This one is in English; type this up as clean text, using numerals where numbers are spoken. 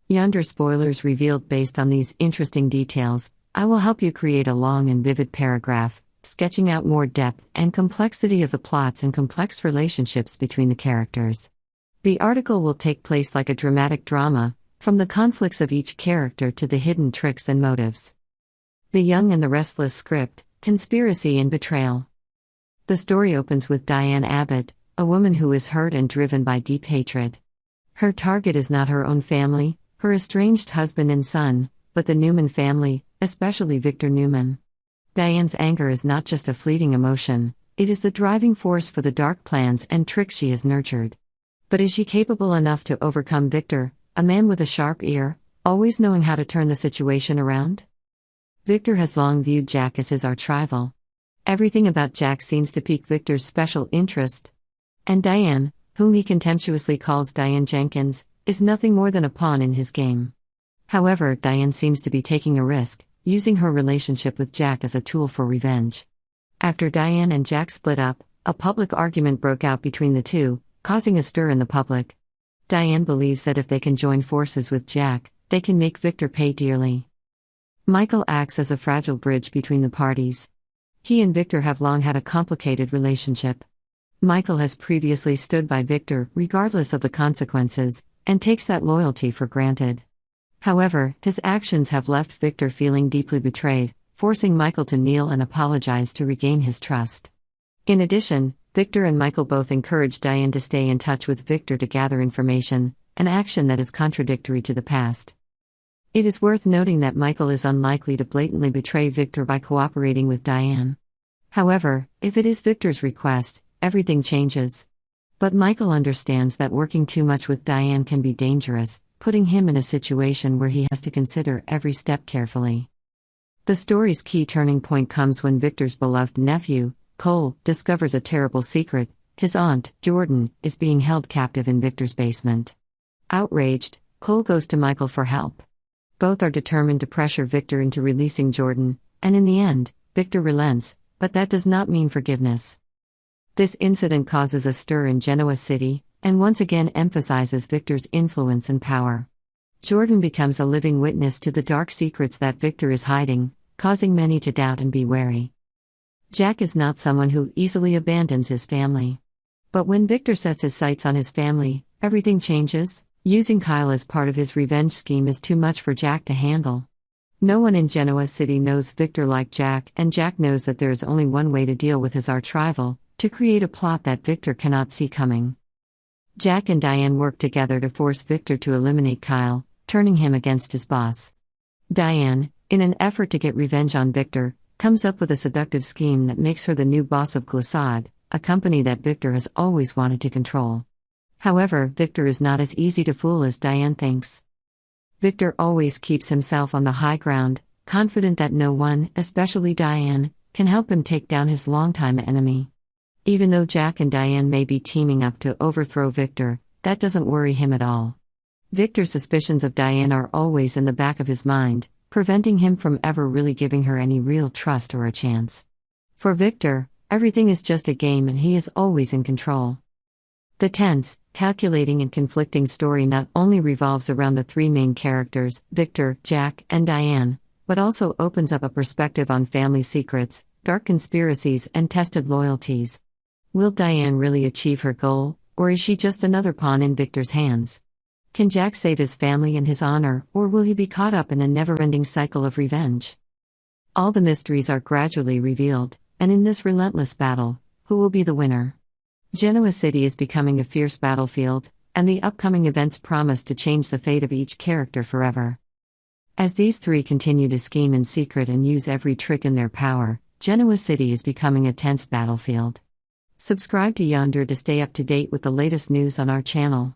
Yonder spoilers revealed. Based on these interesting details, I will help you create a long and vivid paragraph, sketching out more depth and complexity of the plots and complex relationships between the characters. The article will take place like a dramatic drama, from the conflicts of each character to the hidden tricks and motives. The Young and the Restless script, conspiracy and betrayal. The story opens with Diane Abbott, a woman who is hurt and driven by deep hatred. Her target is not her own family, her estranged husband and son, but the Newman family, especially Victor Newman. Diane's anger is not just a fleeting emotion, it is the driving force for the dark plans and tricks she has nurtured. But is she capable enough to overcome Victor, a man with a sharp ear, always knowing how to turn the situation around? Victor has long viewed Jack as his arch-rival. Everything about Jack seems to pique Victor's special interest. And Diane, whom he contemptuously calls Diane Jenkins, is nothing more than a pawn in his game. However, Diane seems to be taking a risk, using her relationship with Jack as a tool for revenge. After Diane and Jack split up, a public argument broke out between the two, causing a stir in the public. Diane believes that if they can join forces with Jack, they can make Victor pay dearly. Michael acts as a fragile bridge between the parties. He and Victor have long had a complicated relationship. Michael has previously stood by Victor, regardless of the consequences, and takes that loyalty for granted. However, his actions have left Victor feeling deeply betrayed, forcing Michael to kneel and apologize to regain his trust. In addition, Victor and Michael both encourage Diane to stay in touch with Victor to gather information, an action that is contradictory to the past. It is worth noting that Michael is unlikely to blatantly betray Victor by cooperating with Diane. However, if it is Victor's request, everything changes. But Michael understands that working too much with Diane can be dangerous, putting him in a situation where he has to consider every step carefully. The story's key turning point comes when Victor's beloved nephew, Cole, discovers a terrible secret: his aunt, Jordan, is being held captive in Victor's basement. Outraged, Cole goes to Michael for help. Both are determined to pressure Victor into releasing Jordan, and in the end, Victor relents, but that does not mean forgiveness. This incident causes a stir in Genoa City, and once again emphasizes Victor's influence and power. Jordan becomes a living witness to the dark secrets that Victor is hiding, causing many to doubt and be wary. Jack is not someone who easily abandons his family. But when Victor sets his sights on his family, everything changes. Using Kyle as part of his revenge scheme is too much for Jack to handle. No one in Genoa City knows Victor like Jack, and Jack knows that there is only one way to deal with his arch-rival: to create a plot that Victor cannot see coming. Jack and Diane work together to force Victor to eliminate Kyle, turning him against his boss. Diane, in an effort to get revenge on Victor, comes up with a seductive scheme that makes her the new boss of Glissade, a company that Victor has always wanted to control. However, Victor is not as easy to fool as Diane thinks. Victor always keeps himself on the high ground, confident that no one, especially Diane, can help him take down his longtime enemy. Even though Jack and Diane may be teaming up to overthrow Victor, that doesn't worry him at all. Victor's suspicions of Diane are always in the back of his mind, preventing him from ever really giving her any real trust or a chance. For Victor, everything is just a game and he is always in control. The tense, calculating and conflicting story not only revolves around the three main characters, Victor, Jack, and Diane, but also opens up a perspective on family secrets, dark conspiracies, and tested loyalties. Will Diane really achieve her goal, or is she just another pawn in Victor's hands? Can Jack save his family and his honor, or will he be caught up in a never-ending cycle of revenge? All the mysteries are gradually revealed, and in this relentless battle, who will be the winner? Genoa City is becoming a fierce battlefield, and the upcoming events promise to change the fate of each character forever. As these three continue to scheme in secret and use every trick in their power, Genoa City is becoming a tense battlefield. Subscribe to Yonder to stay up to date with the latest news on our channel.